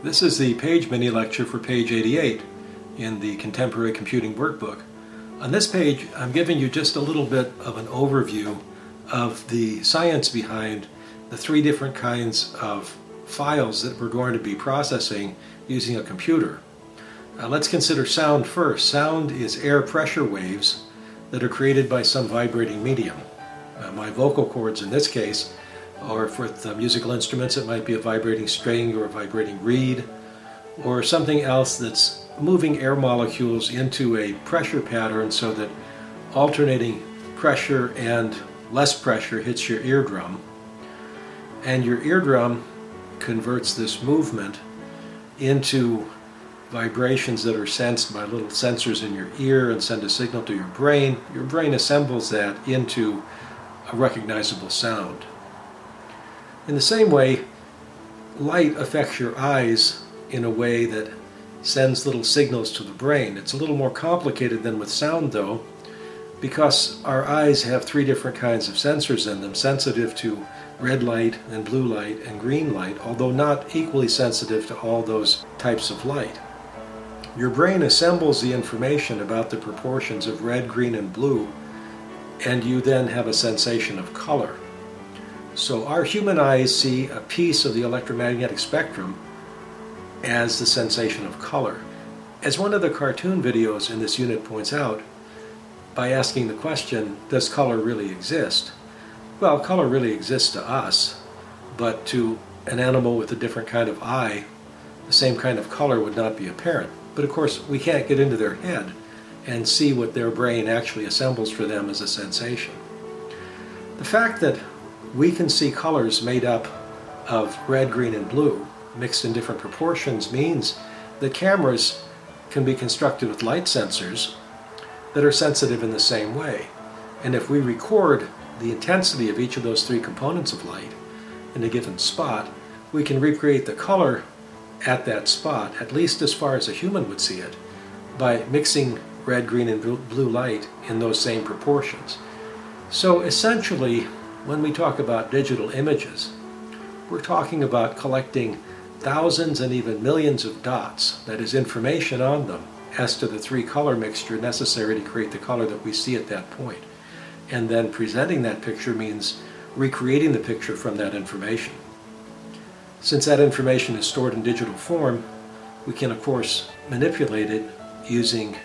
This is the page mini lecture for page 88 in the Contemporary Computing Workbook. On this page, I'm giving you just a little bit of an overview of the science behind the three different kinds of files that we're going to be processing using a computer. Let's consider sound first. Sound is air pressure waves that are created by some vibrating medium. My vocal cords in this case, or for the musical instruments it might be a vibrating string or a vibrating reed, or something else that's moving air molecules into a pressure pattern so that alternating pressure and less pressure hits your eardrum. And your eardrum converts this movement into vibrations that are sensed by little sensors in your ear and send a signal to your brain. Your brain assembles that into a recognizable sound. In the same way, light affects your eyes in a way that sends little signals to the brain. It's a little more complicated than with sound though, because our eyes have three different kinds of sensors in them, sensitive to red light and blue light and green light, although not equally sensitive to all those types of light. Your brain assembles the information about the proportions of red, green, and blue, and you then have a sensation of color. So our human eyes see a piece of the electromagnetic spectrum as the sensation of color. As one of the cartoon videos in this unit points out, by asking the question, does color really exist? Well, color really exists to us, but to an animal with a different kind of eye, the same kind of color would not be apparent. But of course, we can't get into their head and see what their brain actually assembles for them as a sensation. The fact that we can see colors made up of red, green, and blue mixed in different proportions means that cameras can be constructed with light sensors that are sensitive in the same way. And if we record the intensity of each of those three components of light in a given spot, we can recreate the color at that spot, at least as far as a human would see it, by mixing red, green, and blue light in those same proportions. So essentially, when we talk about digital images, we're talking about collecting thousands and even millions of dots, that is information on them, as to the three color mixture necessary to create the color that we see at that point. And then presenting that picture means recreating the picture from that information. Since that information is stored in digital form, we can of course manipulate it using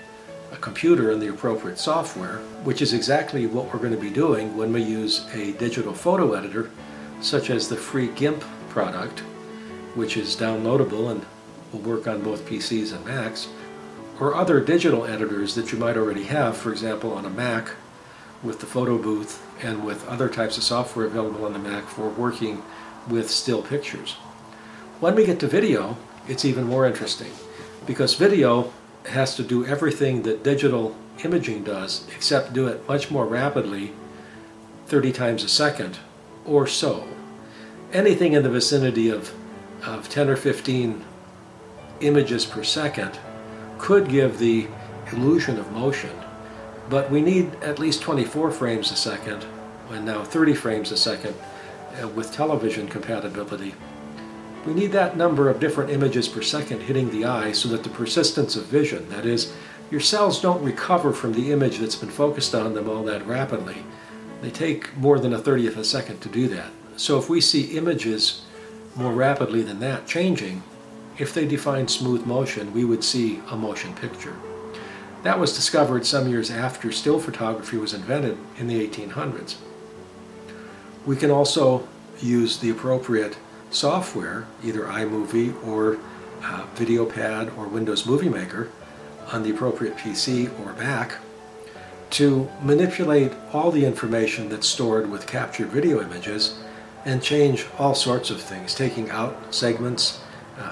a computer and the appropriate software, which is exactly what we're going to be doing when we use a digital photo editor, such as the free GIMP product, which is downloadable and will work on both PCs and Macs, or other digital editors that you might already have, for example on a Mac with the photo booth and with other types of software available on the Mac for working with still pictures. When we get to video, it's even more interesting, because video has to do everything that digital imaging does, except do it much more rapidly, 30 times a second or so. Anything in the vicinity of 10 or 15 images per second could give the illusion of motion, but we need at least 24 frames a second, and now 30 frames a second with television compatibility. We need that number of different images per second hitting the eye so that the persistence of vision, that is, your cells don't recover from the image that's been focused on them all that rapidly. They take more than a 30th of a second to do that. So if we see images more rapidly than that changing, if they define smooth motion, we would see a motion picture. That was discovered some years after still photography was invented in the 1800s. We can also use the appropriate software, either iMovie or VideoPad or Windows Movie Maker on the appropriate PC or Mac, to manipulate all the information that's stored with captured video images and change all sorts of things, taking out segments,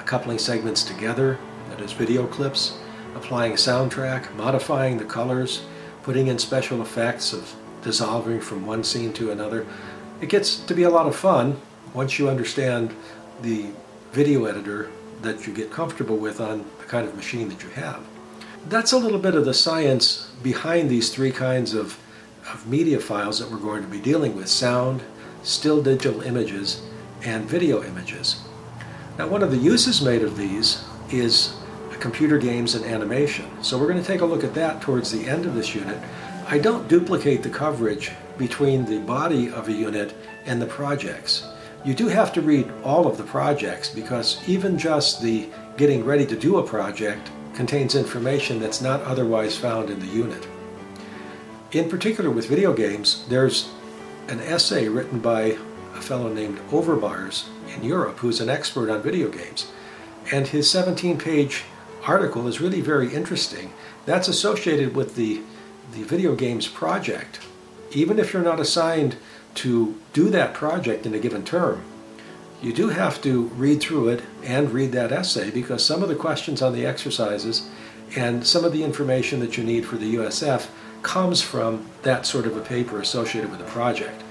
coupling segments together, that is video clips, applying a soundtrack, modifying the colors, putting in special effects of dissolving from one scene to another. It gets to be a lot of fun once you understand the video editor that you get comfortable with on the kind of machine that you have. That's a little bit of the science behind these three kinds of media files that we're going to be dealing with: sound, still digital images, and video images. Now, one of the uses made of these is computer games and animation. So we're going to take a look at that towards the end of this unit. I don't duplicate the coverage between the body of a unit and the projects. You do have to read all of the projects because even just the getting ready to do a project contains information that's not otherwise found in the unit. In particular with video games, there's an essay written by a fellow named Overmars in Europe who's an expert on video games. And his 17-page article is really very interesting. That's associated with the video games project. Even if you're not assigned to do that project in a given term, you do have to read through it and read that essay because some of the questions on the exercises and some of the information that you need for the USF comes from that sort of a paper associated with the project.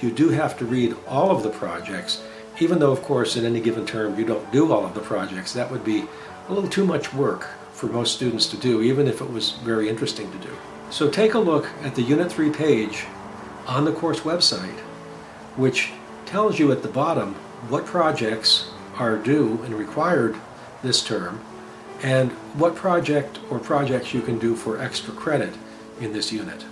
You do have to read all of the projects, even though, of course, in any given term you don't do all of the projects. That would be a little too much work for most students to do, even if it was very interesting to do. So take a look at the Unit 3 page on the course website, which tells you at the bottom what projects are due and required this term, and what project or projects you can do for extra credit in this unit.